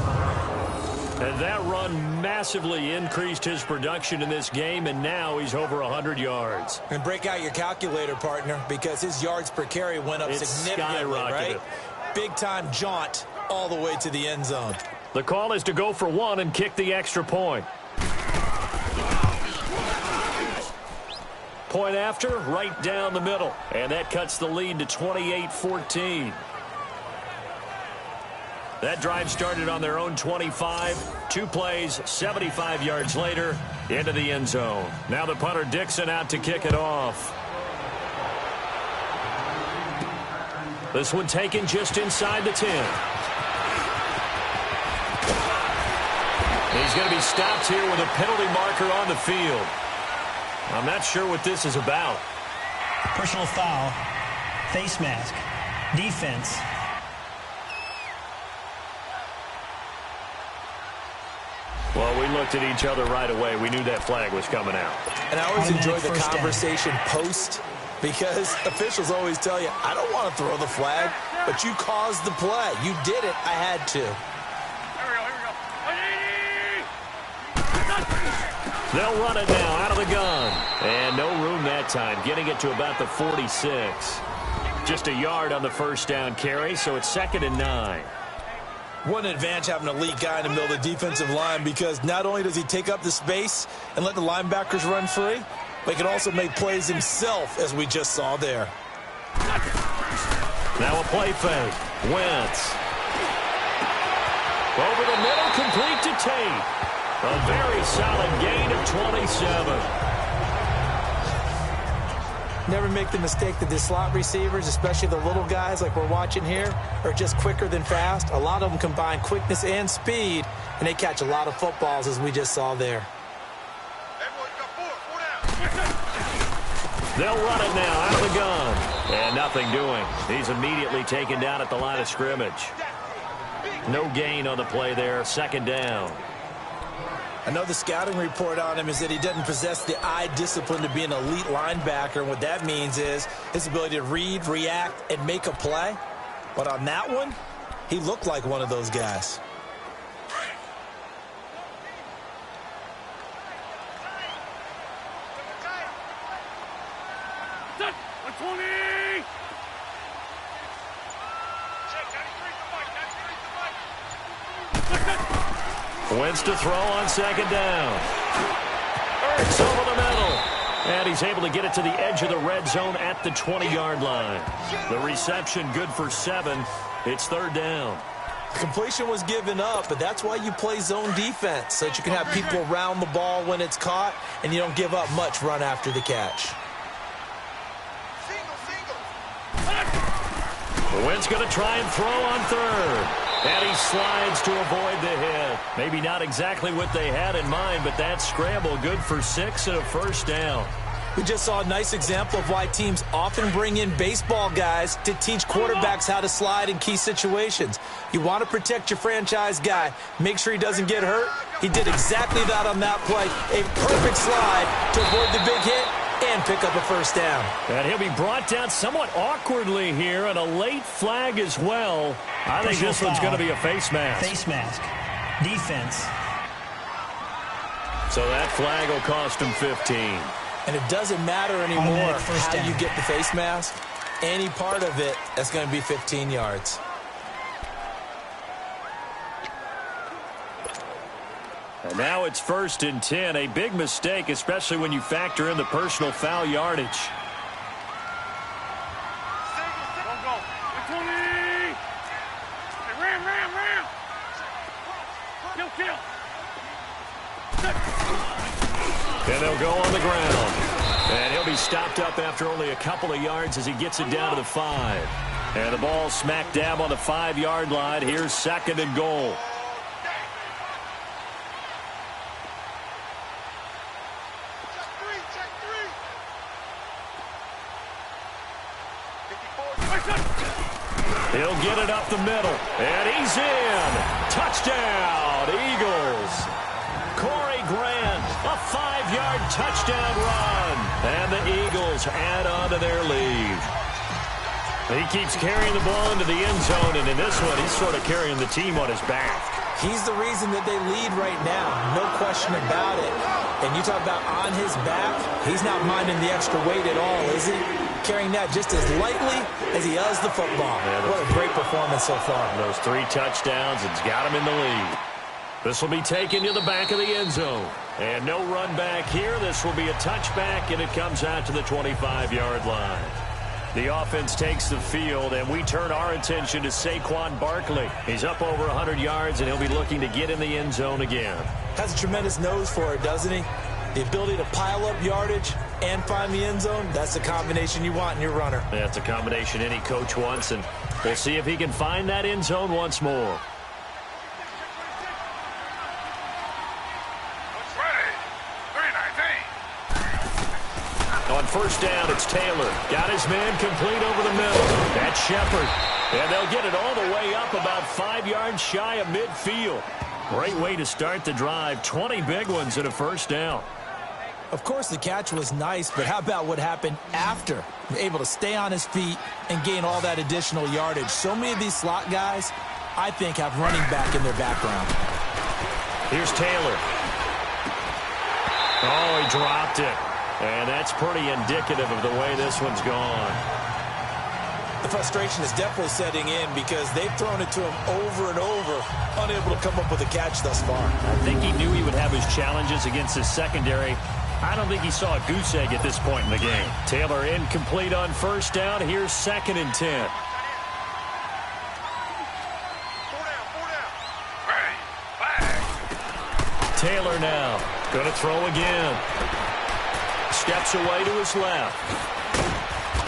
And that run massively increased his production in this game, and now he's over 100 yards. And break out your calculator, partner, because his yards per carry went up significantly, right? Big-time jaunt all the way to the end zone. The call is to go for 1 and kick the extra point. Point after, right down the middle. And that cuts the lead to 28-14. That drive started on their own 25. 2 plays, 75 yards later, into the end zone. Now the punter Dixon out to kick it off. This one taken just inside the 10. He's going to be stopped here with a penalty marker on the field. I'm not sure what this is about. Personal foul, face mask, defense. Well, we looked at each other right away. We knew that flag was coming out. And I always enjoy the conversation post, because officials always tell you, I don't want to throw the flag, but you caused the play. You did it. I had to. They'll run it now out of the gun. And no room that time, getting it to about the 46. Just a yard on the first down carry, so it's 2nd and 9. What an advantage having an elite guy in the middle of the defensive line, because not only does he take up the space and let the linebackers run free, but he can also make plays himself, as we just saw there. Now a play fake. Wentz. Over the middle, complete to Tate. A very solid gain of 27. Never make the mistake that the slot receivers, especially the little guys like we're watching here, are just quicker than fast. A lot of them combine quickness and speed, and they catch a lot of footballs, as we just saw there. They'll run it now out of the gun. And nothing doing. He's immediately taken down at the line of scrimmage. No gain on the play there. 2nd down. I know the scouting report on him is that he doesn't possess the eye discipline to be an elite linebacker. And what that means is his ability to read, react, and make a play. But on that one, he looked like one of those guys. 120. Wentz to throw on second down. Ertz over the middle. And he's able to get it to the edge of the red zone at the 20-yard line. The reception good for 7. It's third down. Completion was given up, but that's why you play zone defense, so that you can have people around the ball when it's caught, and you don't give up much run after the catch. Wentz going to try and throw on third. And he slides to avoid the hit. Maybe not exactly what they had in mind, but that scramble good for 6 and a first down. We just saw a nice example of why teams often bring in baseball guys to teach quarterbacks how to slide in key situations. You want to protect your franchise guy. Make sure he doesn't get hurt. He did exactly that on that play. A perfect slide to avoid the big hit and pick up a first down. And he'll be brought down somewhat awkwardly here, and a late flag as well. I think this one's going to be a face mask. Face mask. Defense. So that flag will cost him 15. And it doesn't matter anymore how you get the face mask. Any part of it, that's going to be 15 yards. And now it's 1st and 10. A big mistake, especially when you factor in the personal foul yardage. Go. 120. Hey, ram. Kill. And they'll go on the ground. And he'll be stopped up after only a couple of yards as he gets it down to the 5. And the ball smack dab on the 5-yard line. Here's 2nd and goal. He'll get it up the middle. And he's in. Touchdown, Eagles. Corey Grant, a 5-yard touchdown run. And the Eagles add on to their lead. He keeps carrying the ball into the end zone, and in this one, he's sort of carrying the team on his back. He's the reason that they lead right now. No question about it. And you talk about on his back, he's not minding the extra weight at all, is he? Carrying that just as lightly as he does the football. Yeah, what a great performance so far. Those 3 touchdowns, it's got him in the lead. This will be taken to the back of the end zone. And no run back here. This will be a touchback, and it comes out to the 25-yard line. The offense takes the field, and we turn our attention to Saquon Barkley. He's up over 100 yards, and he'll be looking to get in the end zone again. Has a tremendous nose for it, doesn't he? The ability to pile up yardage and find the end zone, that's the combination you want in your runner. That's a combination any coach wants, and we'll see if he can find that end zone once more. On first down, it's Taylor. Got his man complete over the middle. That's Shepard. And they'll get it all the way up about 5 yards shy of midfield. Great way to start the drive. 20 big ones and a first down. Of course, the catch was nice, but how about what happened after? Able to stay on his feet and gain all that additional yardage. So many of these slot guys, I think, have running back in their background. Here's Taylor. Oh, he dropped it. And that's pretty indicative of the way this one's gone. The frustration is definitely setting in because they've thrown it to him over and over, unable to come up with a catch thus far. I think he knew he would have his challenges against his secondary. I don't think he saw a goose egg at this point in the game. Taylor incomplete on first down. Here's 2nd and 10. Taylor now going to throw again. Steps away to his left.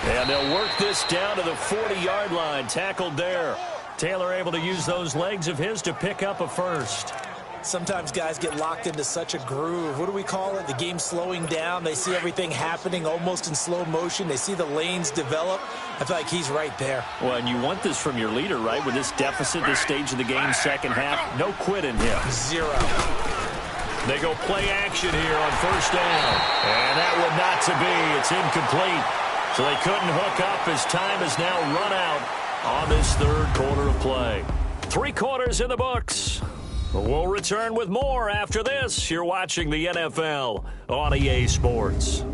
And they'll work this down to the 40-yard line. Tackled there. Taylor able to use those legs of his to pick up a first. Sometimes guys get locked into such a groove. What do we call it? The game slowing down. They see everything happening almost in slow motion. They see the lanes develop. I feel like he's right there. Well, and you want this from your leader, right? With this deficit, this stage of the game, second half, no quit in him. 0. They go play action here on first down. And that one not to be. It's incomplete. So they couldn't hook up as time is now run out on this third quarter of play. 3 quarters in the books. We'll return with more after this. You're watching the NFL on EA Sports.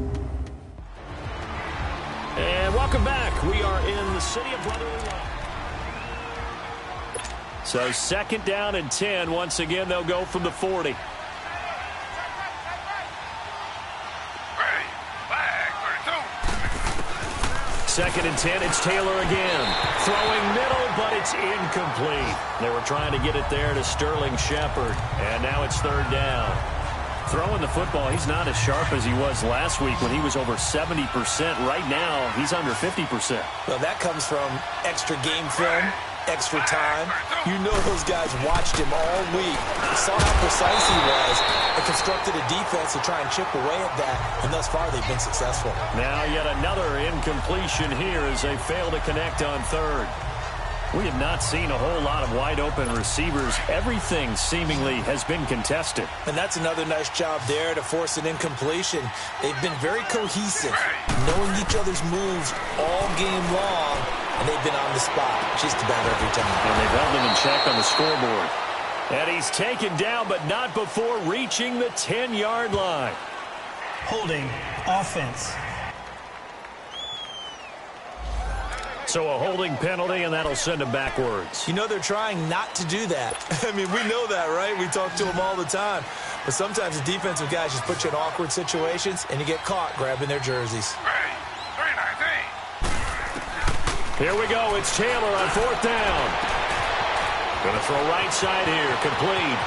And welcome back. We are in the city of brotherly love. So 2nd down and 10. Once again, they'll go from the 40. Ready, flag, 32. 2nd and 10, it's Taylor again. Throwing middle, but it's incomplete. They were trying to get it there to Sterling Shepard. And now it's 3rd down. Throwing the football, he's not as sharp as he was last week when he was over 70%. Right now, he's under 50%. Well, that comes from extra game film, extra time. You know those guys watched him all week, saw how precise he was, and constructed a defense to try and chip away at that, and thus far they've been successful. Now yet another incompletion here as they fail to connect on 3rd. We have not seen a whole lot of wide-open receivers. Everything seemingly has been contested. And that's another nice job there to force an incompletion. They've been very cohesive, knowing each other's moves all game long, and they've been on the spot just about every time. And they've held them in check on the scoreboard. And he's taken down, but not before reaching the 10-yard line. Holding offense. So a holding penalty, and that'll send him backwards. You know they're trying not to do that. I mean, we know that, right? We talk to them all the time. But sometimes the defensive guys just put you in awkward situations, and you get caught grabbing their jerseys. Ready, 319. Here we go. It's Taylor on 4th down. Going to throw right side here. Complete.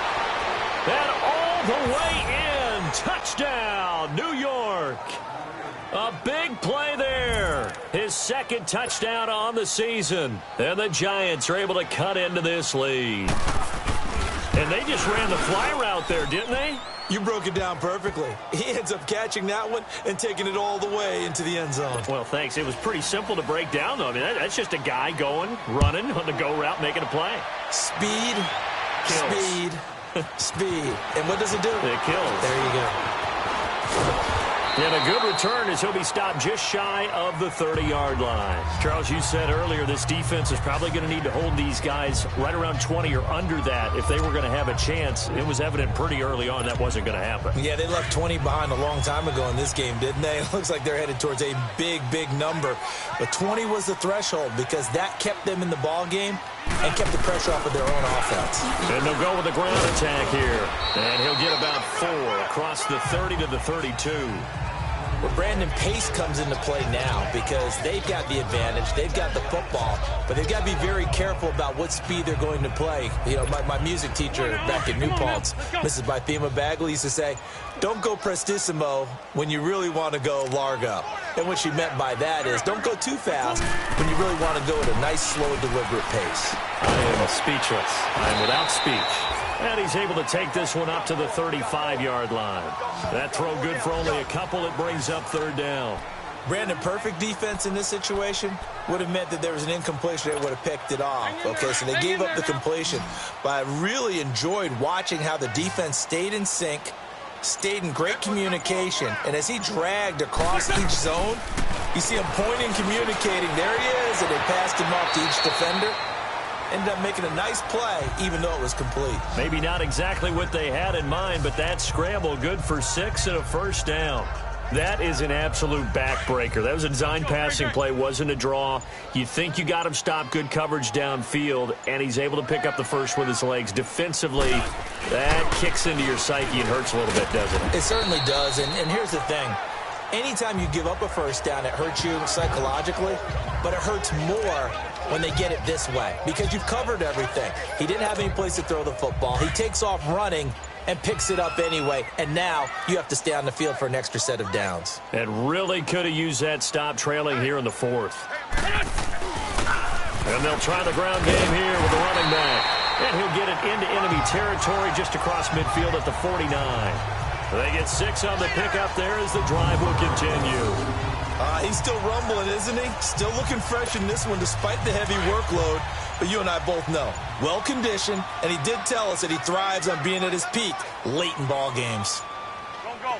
And all the way in. Touchdown, New York. A big play there. His 2nd touchdown on the season. And the Giants are able to cut into this lead. And they just ran the fly route there, didn't they? You broke it down perfectly. He ends up catching that one and taking it all the way into the end zone. Well, thanks. It was pretty simple to break down, though. I mean, that's just a guy going, running on the go route, making a play. Speed, Kills. speed, speed. And what does it do? It kills. There you go. And a good return as he'll be stopped just shy of the 30-yard line. Charles, you said earlier this defense is probably going to need to hold these guys right around 20 or under that if they were going to have a chance. It was evident pretty early on that wasn't going to happen. Yeah, they left 20 behind a long time ago in this game, didn't they? It looks like they're headed towards a big, big number. But 20 was the threshold because that kept them in the ball game and kept the pressure off of their own offense. And they'll go with a ground attack here. And he'll get about 4 across the 30 to the 32. Well, Brandon, pace comes into play now because they've got the advantage. They've got the football, but they've got to be very careful about what speed they're going to play. You know, my music teacher back in New Paltz, Mrs. Bythema Bagley, used to say, don't go prestissimo when you really want to go largo. And what she meant by that is don't go too fast when you really want to go at a nice, slow, deliberate pace. I am speechless. I am without speech. And he's able to take this one up to the 35-yard line. That throw good for only a couple. It brings up 3rd down. Brandon, perfect defense in this situation would have meant that there was an incompletion that would have picked it off. Okay, so they gave up the completion. But I really enjoyed watching how the defense stayed in sync, stayed in great communication, and as he dragged across each zone, you see him pointing, communicating. There he is, and they passed him off to each defender. Ended up making a nice play, even though it was complete. Maybe not exactly what they had in mind, but that scramble good for 6 and a 1st down. That is an absolute backbreaker. That was a design passing play, wasn't a draw. You think you got him stopped, good coverage downfield, and he's able to pick up the first with his legs. Defensively, that kicks into your psyche and hurts a little bit, doesn't it? It certainly does, and here's the thing. Anytime you give up a 1st down, it hurts you psychologically, but it hurts more when they get it this way because you've covered everything. He didn't have any place to throw the football. He takes off running and picks it up anyway, and now you have to stay on the field for an extra set of downs. And really could have used that stop trailing here in the 4th. And they'll try the ground game here with the running back. And he'll get it into enemy territory just across midfield at the 49. They get 6 on the pickup there as the drive will continue. He's still rumbling, isn't he? Still looking fresh in this one despite the heavy workload. But you and I both know, well-conditioned, and he did tell us that he thrives on being at his peak late in ball games. Go.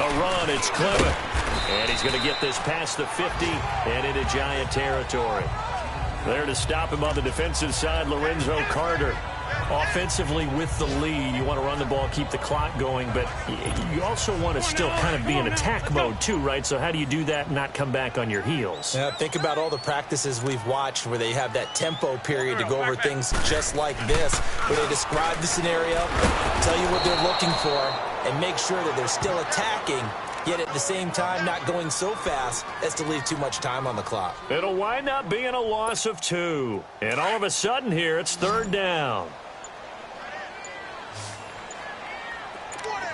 A run, it's Clement. And he's going to get this past the 50 and into Giant territory. There to stop him on the defensive side, Lorenzo Carter. Offensively with the lead, you want to run the ball, keep the clock going, but you also want to still kind of be in attack mode too, right? So how do you do that and not come back on your heels? Yeah, think about all the practices we've watched where they have that tempo period to go over things just like this, where they describe the scenario, tell you what they're looking for, and make sure that they're still attacking, yet at the same time not going so fast as to leave too much time on the clock. It'll wind up being a loss of 2. And all of a sudden here, it's 3rd down.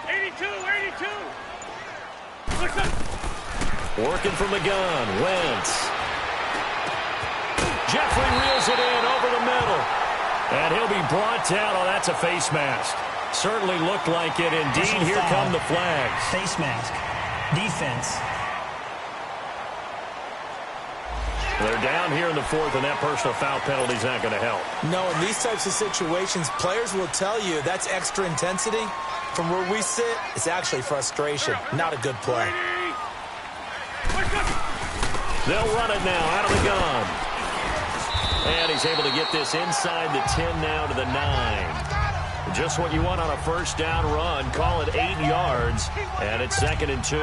82. Working from the gun, Wentz. Jeffrey reels it in over the middle. And he'll be brought down. Oh, that's a face mask. Certainly looked like it. Indeed, here come the flags. Face mask. Defense. They're down here in the 4th, and that personal foul penalty is not going to help. No, in these types of situations, players will tell you that's extra intensity. From where we sit, it's actually frustration. Not a good play. They'll run it now out of the gun. And he's able to get this inside the 10 now to the 9. Just what you want on a first down run. Call it 8 yards, and it's 2nd and 2.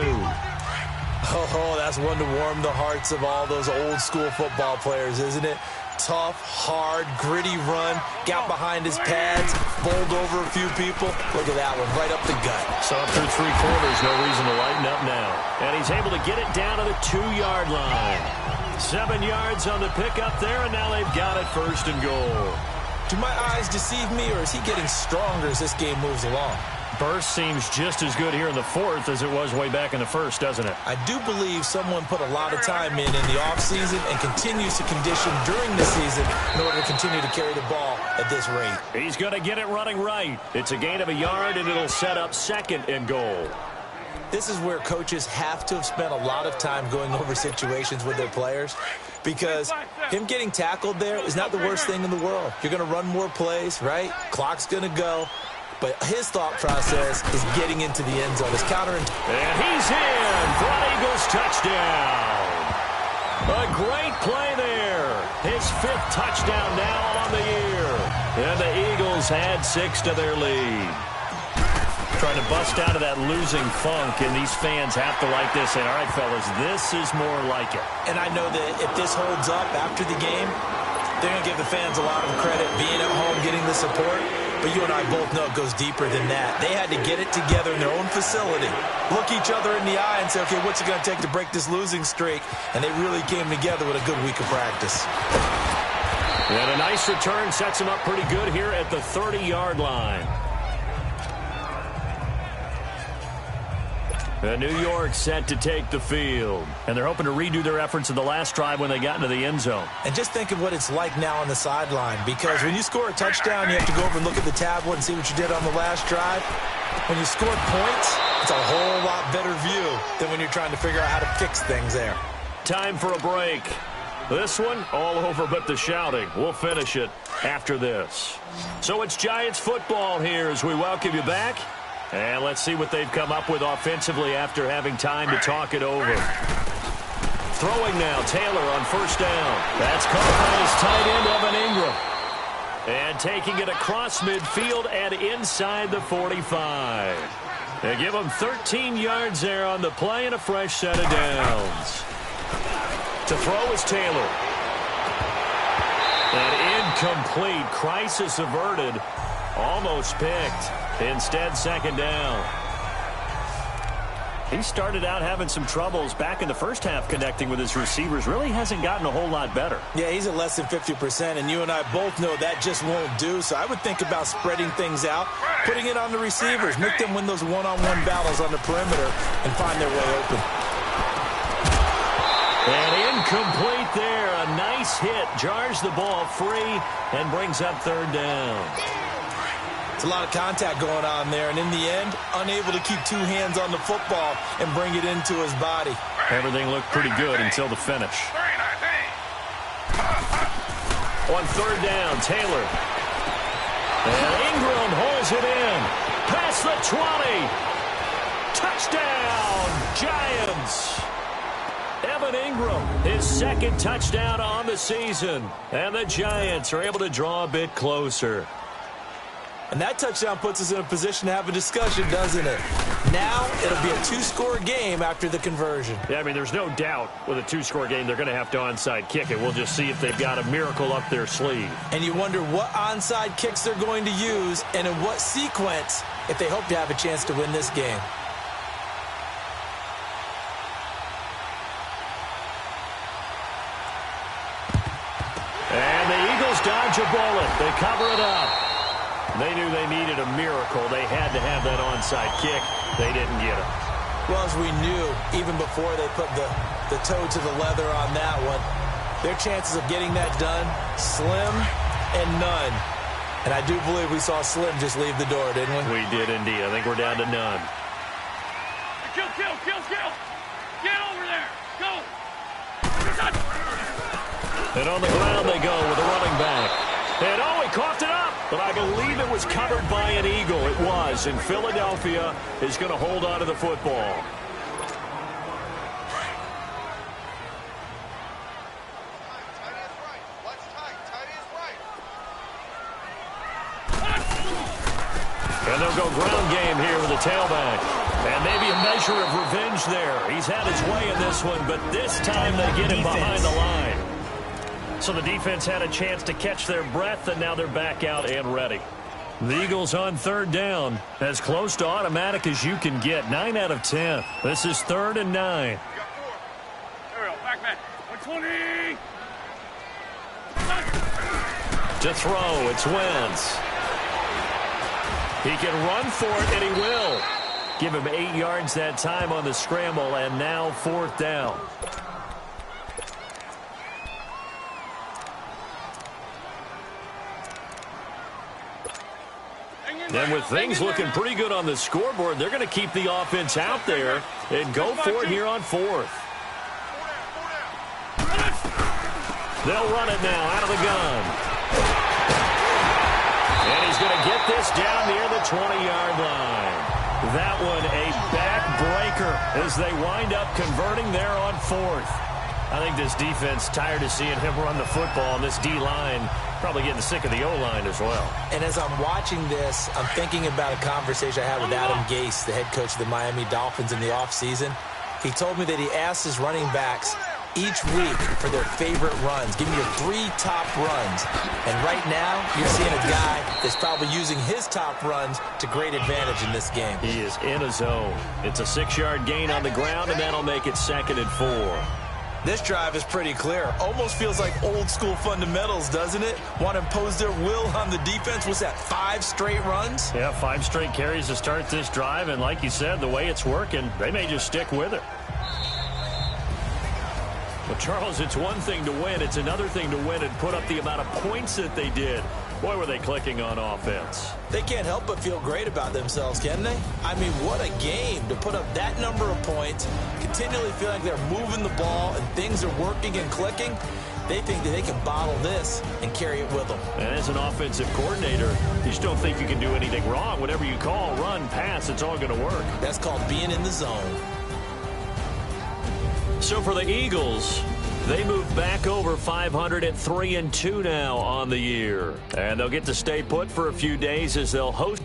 Oh, that's one to warm the hearts of all those old school football players, isn't it? Tough, hard, gritty run, got behind his pads, bowled over a few people. Look at that one, right up the gut. So up through 3 quarters, no reason to lighten up now. And he's able to get it down to the 2-yard line. 7 yards on the pickup there, and now they've got it 1st and goal. Do my eyes deceive me, or is he getting stronger as this game moves along? Burst seems just as good here in the 4th as it was way back in the 1st, doesn't it? I do believe someone put a lot of time in the offseason and continues to condition during the season in order to continue to carry the ball at this rate. He's going to get it running right. It's a gain of 1 yard, and it'll set up 2nd and goal. This is where coaches have to have spent a lot of time going over situations with their players, because him getting tackled there is not the worst thing in the world. You're going to run more plays, right? Clock's going to go. But his thought process is getting into the end zone. His counter. And he's in for an Eagles touchdown. A great play there. His 5th touchdown now on the year. And the Eagles add 6 to their lead. Trying to bust out of that losing funk, and these fans have to like this. And all right, fellas, this is more like it. And I know that if this holds up after the game, they're going to give the fans a lot of credit being at home, getting the support. But you and I both know it goes deeper than that. They had to get it together in their own facility, look each other in the eye and say, okay, what's it going to take to break this losing streak? And they really came together with a good week of practice. And a nice return sets him up pretty good here at the 30-yard line. And New York set to take the field. And they're hoping to redo their efforts in the last drive when they got into the end zone. And just think of what it's like now on the sideline, because when you score a touchdown, you have to go over and look at the tablet and see what you did on the last drive. When you score points, it's a whole lot better view than when you're trying to figure out how to fix things there. Time for a break. This one, all over but the shouting. We'll finish it after this. So it's Giants football here as we welcome you back. And let's see what they've come up with offensively after having time to talk it over. Throwing now, Taylor on 1st down. That's caught by his tight end, Evan Ingram. And taking it across midfield and inside the 45. They give him 13 yards there on the play and a fresh set of downs. To throw is Taylor. And incomplete. Crisis averted. Almost picked. Instead, 2nd down. He started out having some troubles back in the first half connecting with his receivers. Really hasn't gotten a whole lot better. Yeah, he's at less than 50%, and you and I both know that just won't do. So I would think about spreading things out, putting it on the receivers, make them win those one-on-one battles on the perimeter, and find their way open. And incomplete there. A nice hit. Jars the ball free and brings up 3rd down. It's a lot of contact going on there, and in the end, unable to keep 2 hands on the football and bring it into his body. Everything looked pretty good until the finish. On 3rd down, Taylor. And Ingram holds it in. Past the 20. Touchdown, Giants. Evan Ingram, his 2nd touchdown on the season. And the Giants are able to draw a bit closer. And that touchdown puts us in a position to have a discussion, doesn't it? Now it'll be a two-score game after the conversion. Yeah, I mean, there's no doubt with a two-score game they're going to have to onside kick it. We'll just see if they've got a miracle up their sleeve. And you wonder what onside kicks they're going to use and in what sequence if they hope to have a chance to win this game. And the Eagles dodge a bullet. They cover it up. They knew they needed a miracle. They had to have that onside kick. They didn't get it. Well, as we knew, even before they put the toe to the leather on that one, their chances of getting that done, slim and none. And I do believe we saw Slim just leave the door, didn't we? We did indeed. I think we're down to none. Kill! Get over there! Go! And on the ground they go with a running back. And oh, he coughed it up. But I believe it was covered by an Eagle. It was. And Philadelphia is going to hold on to the football. And they'll go ground game here with the tailback. And maybe a measure of revenge there. He's had his way in this one, but this time they get him behind the line. So the defense had a chance to catch their breath, and now they're back out and ready. The Eagles on third down, as close to automatic as you can get. 9 out of 10. This is 3rd and 9. Ariel, back man. 120. To throw, it's Wentz. He can run for it, and he will. Give him 8 yards that time on the scramble, and now 4th down. And with things looking pretty good on the scoreboard, they're going to keep the offense out there and go for it here on 4th. They'll run it now out of the gun. And he's going to get this down near the 20-yard line. That one a backbreaker as they wind up converting there on 4th. I think this defense tired of seeing him run the football, and this D-line probably getting sick of the O-line as well. And as I'm watching this, I'm thinking about a conversation I had with Adam Gase, the head coach of the Miami Dolphins in the offseason. He told me that he asked his running backs each week for their favorite runs. Give me your 3 top runs. And right now, you're seeing a guy that's probably using his top runs to great advantage in this game. He is in a zone. It's a 6-yard gain on the ground, and that'll make it 2nd and 4. This drive is pretty clear. Almost feels like old school fundamentals, doesn't it? Want to impose their will on the defense. What's that, 5 straight runs? Yeah, 5 straight carries to start this drive, and like you said, the way it's working, they may just stick with it. Well, Charles, it's one thing to win. It's another thing to win and put up the amount of points that they did. Boy, were they clicking on offense. They can't help but feel great about themselves, can they? I mean, what a game to put up that number of points, continually feel like they're moving the ball and things are working and clicking. They think that they can bottle this and carry it with them. And as an offensive coordinator, you just don't think you can do anything wrong. Whatever you call, run, pass, it's all going to work. That's called being in the zone. So for the Eagles, they move back over 500 at 3-2 now on the year. And they'll get to stay put for a few days as they'll host